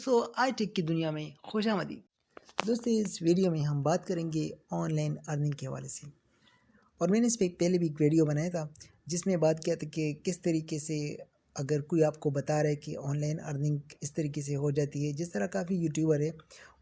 दोस्तों I take की दुनिया में खुशामदी। दोस्तों इस वीडियो में हम बात करेंगे ऑनलाइन अर्निंग के हवाले से। और मैंने इस पे पहले भी एक वीडियो बनाया था जिसमें बात किया था कि किस तरीके से अगर कोई आपको बता रहा है कि ऑनलाइन अर्निंग इस तरीके से हो जाती है। जिस तरह काफ़ी यूट्यूबर है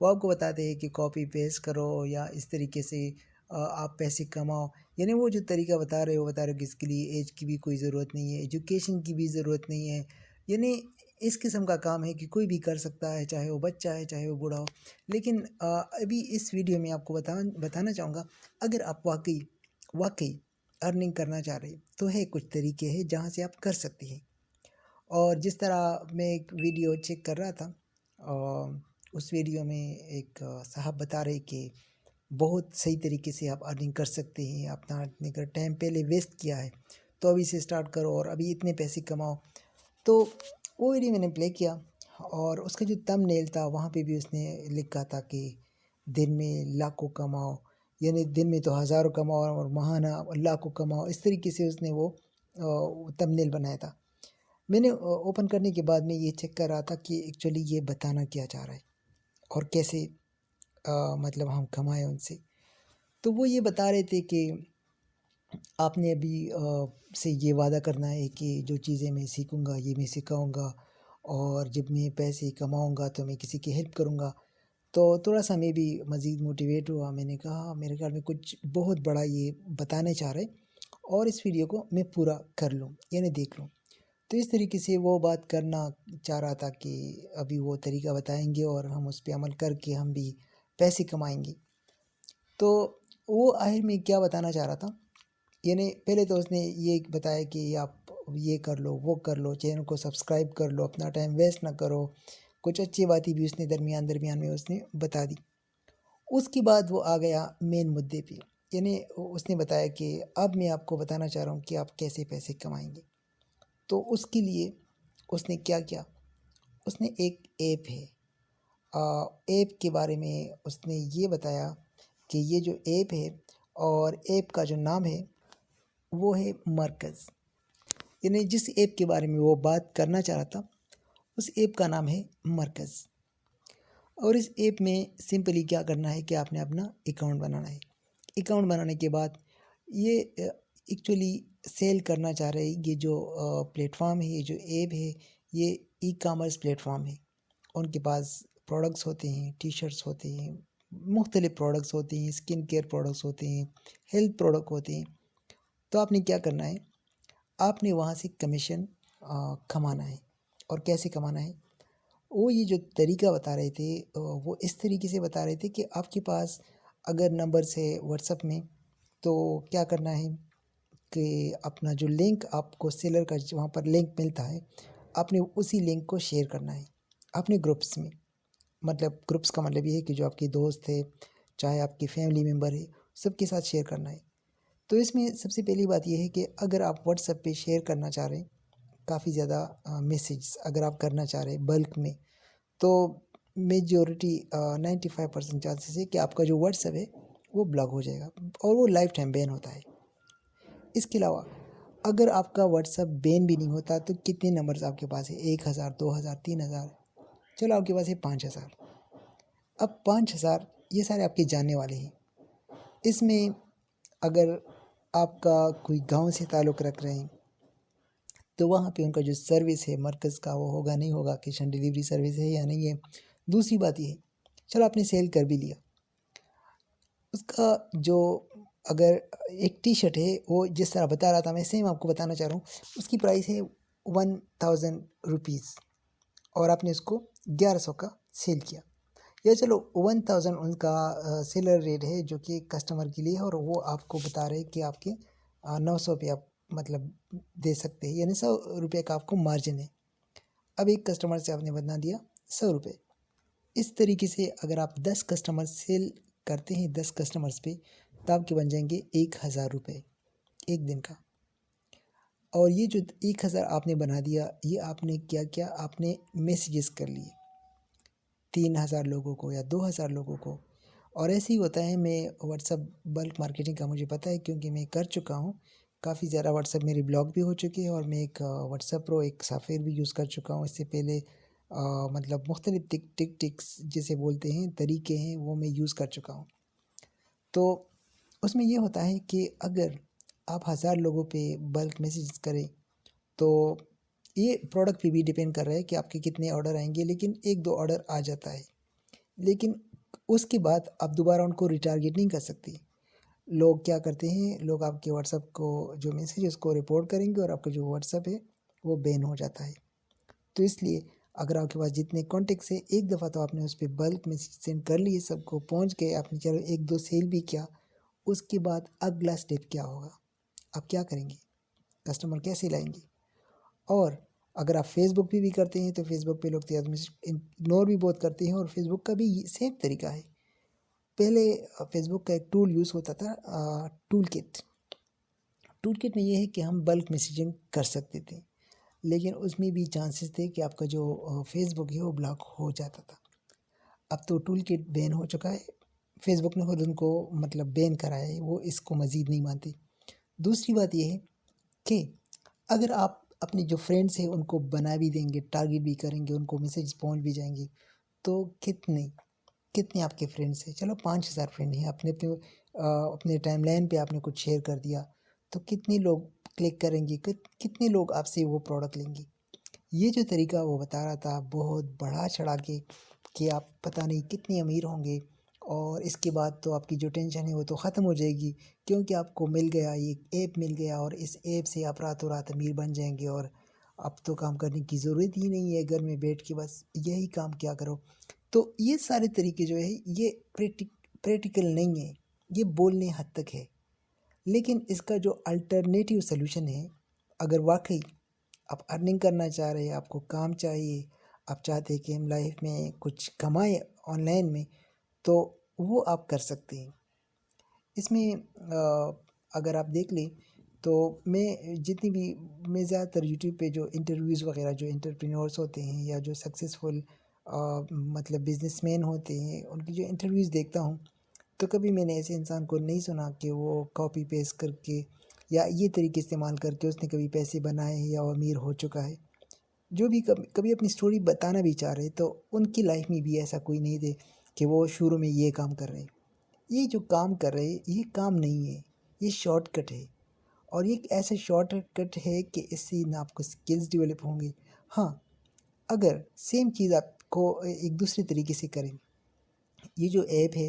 वो आपको बताते हैं कि कॉपी पेस्ट करो या इस तरीके से आप पैसे कमाओ। यानी वो जो तरीका बता रहे हो कि इसके लिए एज की भी कोई ज़रूरत नहीं है, एजुकेशन की भी ज़रूरत नहीं है। यानी इस किस्म का काम है कि कोई भी कर सकता है, चाहे वो बच्चा है चाहे वो बूढ़ा हो। लेकिन अभी इस वीडियो में आपको बताना चाहूँगा, अगर आप वाकई अर्निंग करना चाह रहे हैं तो है कुछ तरीके हैं जहाँ से आप कर सकते हैं। और जिस तरह मैं एक वीडियो चेक कर रहा था, उस वीडियो में एक साहब बता रहे कि बहुत सही तरीके से आप अर्निंग कर सकते हैं। अपना इतने का टाइम पहले वेस्ट किया है तो अभी से स्टार्ट करो और अभी इतने पैसे कमाओ। तो वो वीडियो मैंने प्ले किया और उसका जो थंबनेल था वहाँ पे भी उसने लिखा था कि दिन में लाखों कमाओ, यानी दिन में तो हज़ारों कमाओ और महाना लाखों कमाओ। इस तरीके से उसने वो थंबनेल बनाया था। मैंने ओपन करने के बाद में ये चेक कर रहा था कि एक्चुअली ये बताना क्या चाह रहा है और कैसे मतलब हम कमाएं उनसे। तो वो ये बता रहे थे कि आपने अभी से ये वादा करना है कि जो चीज़ें मैं सीखूँगा ये मैं सिखाऊँगा और जब मैं पैसे कमाऊँगा तो मैं किसी की हेल्प करूँगा। तो थोड़ा सा मैं भी मज़ीद मोटिवेट हुआ। मैंने कहा मेरे ख्याल में कुछ बहुत बड़ा ये बताने चाह रहे और इस वीडियो को मैं पूरा कर लूँ यानी देख लूँ। तो इस तरीके से वो बात करना चाह रहा था कि अभी वो तरीका बताएंगे और हम उस पर अमल करके हम भी पैसे कमाएंगे। तो वो आखिर में क्या बताना चाह रहा था, यानी पहले तो उसने ये बताया कि आप ये कर लो वो कर लो, चैनल को सब्सक्राइब कर लो, अपना टाइम वेस्ट ना करो। कुछ अच्छी बातें भी उसने दरमियान में उसने बता दी। उसके बाद वो आ गया मेन मुद्दे पे, यानी उसने बताया कि अब मैं आपको बताना चाह रहा हूँ कि आप कैसे पैसे कमाएंगे। तो उसके लिए उसने क्या किया, उसने एक ऐप है, ऐप के बारे में उसने ये बताया कि ये जो ऐप है और ऐप का जो नाम है वो है मरकज़। यानी जिस ऐप के बारे में वो बात करना चाह रहा था उस ऐप का नाम है मरकज़। और इस ऐप में सिंपली क्या करना है कि आपने अपना अकाउंट बनाना है। अकाउंट बनाने के बाद ये एक्चुअली सेल करना चाह रहे हैं। ये जो प्लेटफॉर्म है, ये जो ऐप है, ये ई कामर्स प्लेटफॉर्म है। उनके पास प्रोडक्ट्स होते हैं, टी शर्ट्स होते हैं, मुख्तलिफ प्रोडक्ट्स होते हैं, स्किन केयर प्रोडक्ट्स होते हैं, हेल्थ प्रोडक्ट होते हैं। तो आपने क्या करना है, आपने वहाँ से कमीशन कमाना है। और कैसे कमाना है, वो ये जो तरीका बता रहे थे वो इस तरीके से बता रहे थे कि आपके पास अगर नंबर्स है व्हाट्सएप में तो क्या करना है कि अपना जो लिंक आपको सेलर का वहाँ पर लिंक मिलता है, आपने उसी लिंक को शेयर करना है अपने ग्रुप्स में। मतलब ग्रुप्स का मतलब ये है कि जो आपके दोस्त है चाहे आपकी फैमिली मेम्बर है सबके साथ शेयर करना है। तो इसमें सबसे पहली बात यह है कि अगर आप व्हाट्सएप पे शेयर करना चाह रहे हैं काफ़ी ज़्यादा मैसेज अगर आप करना चाह रहे हैं बल्क में, तो मेजॉरिटी 95% चांसेस है कि आपका जो व्हाट्सएप है वो ब्लॉक हो जाएगा और वो लाइफ टाइम बैन होता है। इसके अलावा अगर आपका व्हाट्सएप बैन भी नहीं होता तो कितने नंबर्स आपके पास है, 1000 2000 3000, चलो आपके पास है 5000। अब 5000 ये सारे आपके जानने वाले हैं। इसमें अगर आपका कोई गांव से ताल्लुक़ रख रहे हैं तो वहाँ पे उनका जो सर्विस है मरकज़ का वो होगा नहीं होगा, कैश ऑन डिलीवरी सर्विस है या नहीं है। दूसरी बात ये है, चलो आपने सेल कर भी लिया, उसका जो अगर एक टी शर्ट है वो जिस तरह बता रहा था मैं सेम आपको बताना चाह रहा हूँ, उसकी प्राइस है 1000 रुपीज़ और आपने उसको 1100 का सेल किया। या चलो 1000 उनका सेलर रेट है जो कि कस्टमर के लिए है और वो आपको बता रहे हैं कि आपके 900 पे आप मतलब दे सकते हैं, यानी 100 रुपये का आपको मार्जिन है। अब एक कस्टमर से आपने बदला दिया 100 रुपये। इस तरीके से अगर आप 10 कस्टमर सेल करते हैं 10 कस्टमर्स पे तो आपके बन जाएंगे 1000 रुपये एक दिन का। और ये जो 1000 आपने बना दिया, ये आपने क्या किया, आपने मैसेजेस कर लिए 3000 लोगों को या 2000 लोगों को। और ऐसे ही होता है, मैं व्हाट्सअप बल्क मार्केटिंग का मुझे पता है क्योंकि मैं कर चुका हूँ। काफ़ी ज़्यादा व्हाट्सअप मेरी ब्लॉग भी हो चुकी है और मैं एक व्हाट्सअप प्रो एक सॉफ्टवेयर भी यूज़ कर चुका हूँ। इससे पहले मतलब मुख्तलिफ टिक्स जिसे बोलते हैं तरीके हैं वो मैं यूज़ कर चुका हूँ। तो उसमें ये होता है कि अगर आप 1000 लोगों पे बल्क मैसेज करें तो ये प्रोडक्ट पे भी डिपेंड कर रहा है कि आपके कितने ऑर्डर आएंगे, लेकिन 1-2 ऑर्डर आ जाता है। लेकिन उसके बाद आप दोबारा उनको रिटारगेट नहीं कर सकते। लोग क्या करते हैं, लोग आपके व्हाट्सएप को जो मैसेज है उसको रिपोर्ट करेंगे और आपका जो व्हाट्सएप है वो बैन हो जाता है। तो इसलिए अगर आपके पास जितने कॉन्टेक्ट्स है, एक दफ़ा तो आपने उस पर बल्क मैसेज सेंड कर लिए, सबको पहुंच गए, आपने चलो 1-2 सेल भी किया। उसके बाद अगला स्टेप क्या होगा, आप क्या करेंगे, कस्टमर कैसे लाएंगे? और अगर आप फेसबुक पे भी करते हैं तो फेसबुक पे लोग तो इग्नोर भी बहुत करते हैं, और फेसबुक का भी सेम तरीका है। पहले फेसबुक का एक टूल यूज़ होता था, टूल किट में ये है कि हम बल्क मैसेजिंग कर सकते थे, लेकिन उसमें भी चांसेस थे कि आपका जो फेसबुक है वो ब्लॉक हो जाता था। अब तो टूल किट बैन हो चुका है, फेसबुक ने खुद उनको मतलब बैन कराया है, वो इसको मज़ीद नहीं मानते। दूसरी बात ये है कि अगर आप अपने जो फ्रेंड्स हैं उनको बना भी देंगे, टारगेट भी करेंगे, उनको मैसेज पहुंच भी जाएंगे, तो कितने आपके फ्रेंड्स हैं? चलो 5000 फ्रेंड हैं, अपने टाइमलाइन पे आपने कुछ शेयर कर दिया, तो कितने लोग क्लिक करेंगे, कितने लोग आपसे वो प्रोडक्ट लेंगे? ये जो तरीका वो बता रहा था बहुत बढ़ा चढ़ा के कि आप पता नहीं कितने अमीर होंगे, और इसके बाद तो आपकी जो टेंशन है वो तो ख़त्म हो जाएगी, क्योंकि आपको मिल गया, ये ऐप मिल गया, और इस ऐप से आप रातों रात अमीर बन जाएंगे, और अब तो काम करने की ज़रूरत ही नहीं है, घर में बैठ के बस यही काम किया करो। तो ये सारे तरीके जो है ये प्रैक्टिकल नहीं है, ये बोलने हद तक है। लेकिन इसका जो अल्टरनेटिव सोल्यूशन है, अगर वाकई आप अर्निंग करना चाह रहे हैं, आपको काम चाहिए, आप चाहते हैं कि हम लाइफ में कुछ कमाएं ऑनलाइन में, तो वो आप कर सकते हैं। इसमें अगर आप देख लें तो मैं ज़्यादातर यूट्यूब पे जो इंटरव्यूज़ वगैरह जो एंटरप्रेन्योर्स होते हैं या जो सक्सेसफुल मतलब बिजनेसमैन होते हैं उनकी जो इंटरव्यूज़ देखता हूँ, तो कभी मैंने ऐसे इंसान को नहीं सुना कि वो कॉपी पेस्ट करके या ये तरीके इस्तेमाल करके उसने कभी पैसे बनाए हैं या वो अमीर हो चुका है। जो भी कभी कभी अपनी स्टोरी बताना भी चाह रहे तो उनकी लाइफ में भी ऐसा कोई नहीं थे कि वो शुरू में ये काम कर रहे हैं। ये जो काम कर रहे हैं ये काम नहीं है, ये शॉर्टकट है, और ये एक ऐसा शॉर्टकट है कि इससे ना आपको स्किल्स डेवलप होंगे। हाँ, अगर सेम चीज़ आपको एक दूसरे तरीके से करें, ये जो ऐप है,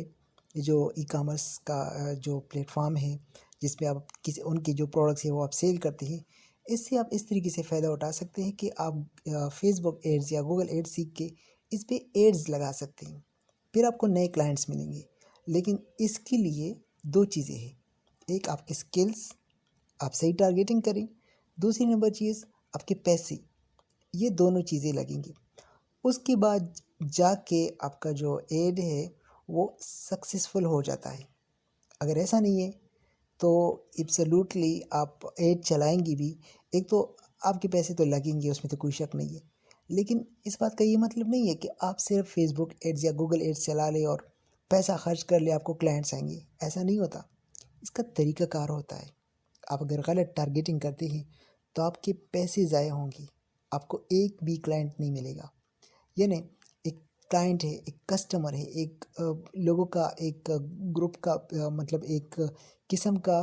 ये जो ई कॉमर्स का जो प्लेटफॉर्म है जिस पे आप किसी उनके जो प्रोडक्ट्स है वो आप सेल करते हैं, इससे आप इस तरीके से फ़ायदा उठा सकते हैं कि आप फेसबुक एड्स या गूगल एड्स सीख के इस पे एड्स लगा सकते हैं, फिर आपको नए क्लाइंट्स मिलेंगे। लेकिन इसके लिए दो चीज़ें हैं, एक आपके स्किल्स, आप सही टारगेटिंग करें, दूसरी नंबर चीज़ आपके पैसे, ये दोनों चीज़ें लगेंगी। उसके बाद जाके आपका जो एड है वो सक्सेसफुल हो जाता है। अगर ऐसा नहीं है तो एब्सोल्युटली आप एड चलाएंगी भी, एक तो आपके पैसे तो लगेंगे, उसमें तो कोई शक नहीं है। लेकिन इस बात का ये मतलब नहीं है कि आप सिर्फ फेसबुक एड्स या गूगल एड्स चला ले और पैसा खर्च कर ले आपको क्लाइंट्स आएंगे, ऐसा नहीं होता। इसका तरीक़ाकार होता है। आप अगर गलत टारगेटिंग करते हैं तो आपके पैसे ज़ाया होंगे, आपको एक भी क्लाइंट नहीं मिलेगा। यानी एक क्लाइंट है, एक कस्टमर है, एक लोगों का एक ग्रुप का मतलब एक किस्म का,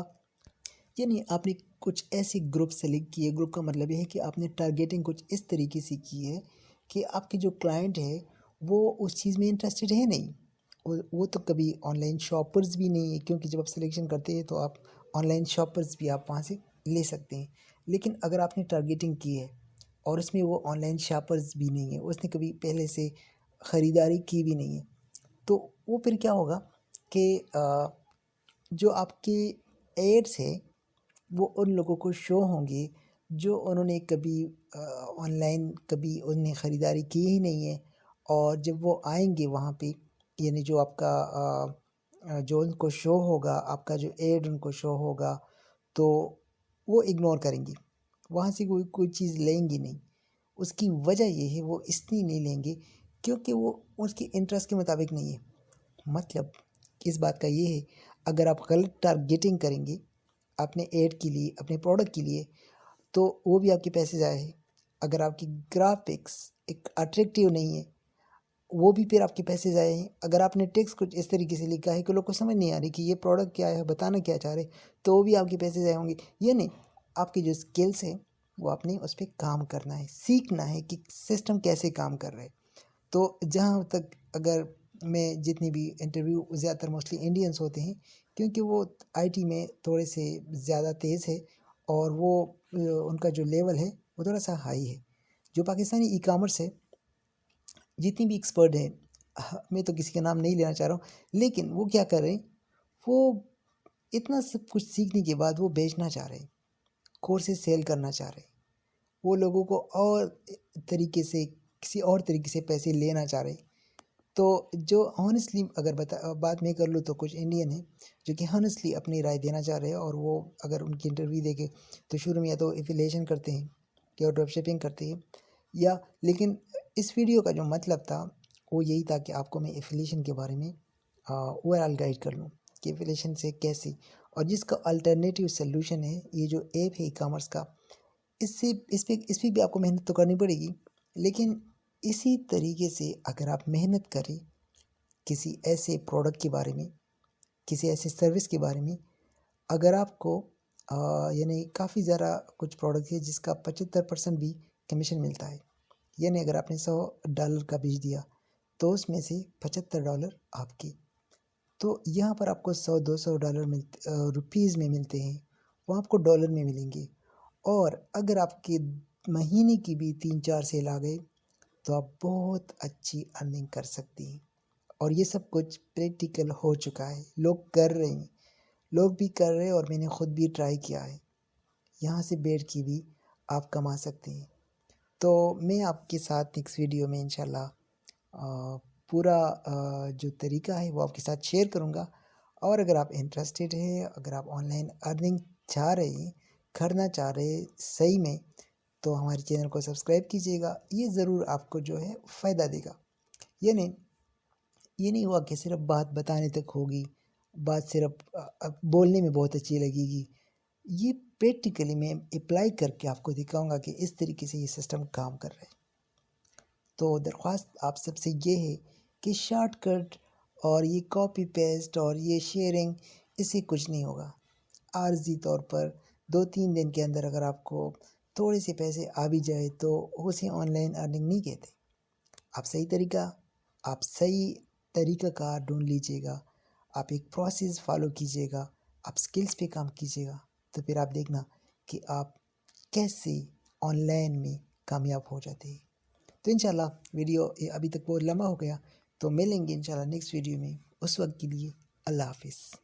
यानी आपने कुछ ऐसे ग्रुप सेलेक्ट किए। ग्रुप का मतलब ये है कि आपने टारगेटिंग कुछ इस तरीके से की है कि आपके जो क्लाइंट है वो उस चीज़ में इंटरेस्टेड है नहीं, वो तो कभी ऑनलाइन शॉपर्स भी नहीं है, क्योंकि जब आप सिलेक्शन करते हैं तो आप ऑनलाइन शॉपर्स भी आप वहाँ से ले सकते हैं। लेकिन अगर आपने टारगेटिंग की है और उसमें वो ऑनलाइन शॉपर्स भी नहीं है, उसने कभी पहले से ख़रीदारी की भी नहीं है, तो वो फिर क्या होगा कि जो आपके एड्स है वो उन लोगों को शो होंगे जो उन्होंने कभी ऑनलाइन कभी उन्हें ख़रीदारी की ही नहीं है। और जब वो आएंगे वहाँ पे, यानी जो आपका जो उनको शो होगा, आपका जो एड उनको शो होगा, तो वो इग्नोर करेंगे, वहाँ से कोई चीज़ लेंगी नहीं। उसकी वजह ये है वो इसलिए नहीं लेंगे क्योंकि वो उसके इंटरेस्ट के मुताबिक नहीं है। मतलब इस बात का ये है, अगर आप गलत टारगेटिंग करेंगे अपने ऐड के लिए, अपने प्रोडक्ट के लिए, तो वो भी आपके पैसे जाए हैं। अगर आपकी ग्राफिक्स एक अट्रैक्टिव नहीं है, वो भी फिर आपके पैसे जाए हैं। अगर आपने टेक्स्ट कुछ इस तरीके से लिखा है कि लोग को समझ नहीं आ रही कि ये प्रोडक्ट क्या है, बताना क्या चाह रहे, तो वो भी आपके पैसे जाए होंगे। ये नहीं, आपकी जो स्किल्स है वो आपने उस पर काम करना है, सीखना है कि सिस्टम कैसे काम कर रहे हैं। तो जहाँ तक अगर मैं जितनी भी इंटरव्यू, ज़्यादातर मोस्टली इंडियंस होते हैं, क्योंकि वो आईटी में थोड़े से ज़्यादा तेज़ है और वो उनका जो लेवल है वो थोड़ा सा हाई है। जो पाकिस्तानी ई कॉमर्स है, जितनी भी एक्सपर्ट है, मैं तो किसी का नाम नहीं लेना चाह रहा हूँ, लेकिन वो क्या कर रहे हैं, वो इतना सब कुछ सीखने के बाद वो बेचना चाह रहे हैं, कोर्सेज सेल करना चाह रहे हैं, वो लोगों को और तरीके से, किसी और तरीके से पैसे लेना चाह रहे हैं। तो जो हॉनेस्टली अगर बात मैं कर लूँ, तो कुछ इंडियन है जो कि हॉनेस्टली अपनी राय देना चाह रहे हैं, और वो अगर उनकी इंटरव्यू देखे तो शुरू में या तो एफिलिएशन करते हैं या ड्रॉप शिपिंग करते हैं, या लेकिन इस वीडियो का जो मतलब था वो यही था कि आपको मैं एफिलिएशन के बारे में ओवरऑल गाइड कर लूँ कि एफिलिएशन से कैसे, और जिसका अल्टरनेटिव सोल्यूशन है ये जो ऐप है ई कॉमर्स का, इससे इस पर भी आपको मेहनत तो करनी पड़ेगी, लेकिन इसी तरीके से अगर आप मेहनत करें किसी ऐसे प्रोडक्ट के बारे में, किसी ऐसे सर्विस के बारे में, अगर आपको यानी काफ़ी ज़्यादा कुछ प्रोडक्ट है जिसका 75% भी कमीशन मिलता है, यानी अगर आपने $100 का बेच दिया तो उसमें से $75 आपके, तो यहाँ पर आपको $100-200 रुपीज़ में मिलते हैं, वो आपको डॉलर में मिलेंगे। और अगर आपके महीने की भी 3-4 सेल आ गए तो आप बहुत अच्छी अर्निंग कर सकती हैं। और ये सब कुछ प्रैक्टिकल हो चुका है, लोग कर रहे हैं, लोग भी कर रहे हैं, और मैंने ख़ुद भी ट्राई किया है। यहाँ से बैठ के भी आप कमा सकते हैं। तो मैं आपके साथ नेक्स्ट वीडियो में इंशाल्लाह पूरा जो तरीका है वो आपके साथ शेयर करूँगा। और अगर आप इंटरेस्टेड हैं, अगर आप ऑनलाइन अर्निंग चाह रहे हैं, करना चाह रहे हैं सही में, तो हमारे चैनल को सब्सक्राइब कीजिएगा। ये ज़रूर आपको जो है फ़ायदा देगा। ये नहीं हुआ कि सिर्फ बात बताने तक होगी, बात सिर्फ बोलने में बहुत अच्छी लगेगी। ये प्रैक्टिकली मैं अप्लाई करके आपको दिखाऊंगा कि इस तरीके से ये सिस्टम काम कर रहा है। तो दरख्वास्त आप सबसे ये है कि शॉर्टकट और ये कॉपी पेस्ट और ये शेयरिंग, इससे कुछ नहीं होगा। आर्जी तौर पर 2-3 दिन के अंदर अगर आपको थोड़े से पैसे आ भी जाए तो उसे ऑनलाइन अर्निंग नहीं कहते। आप सही तरीक़ाकार ढूंढ लीजिएगा, आप एक प्रोसेस फॉलो कीजिएगा, आप स्किल्स पे काम कीजिएगा, तो फिर आप देखना कि आप कैसे ऑनलाइन में कामयाब हो जाते हैं। तो इंशाल्लाह वीडियो ये अभी तक बहुत लंबा हो गया, तो मिलेंगे इंशाल्लाह नेक्स्ट वीडियो में। उस वक्त के लिए अल्लाह हाफिज़।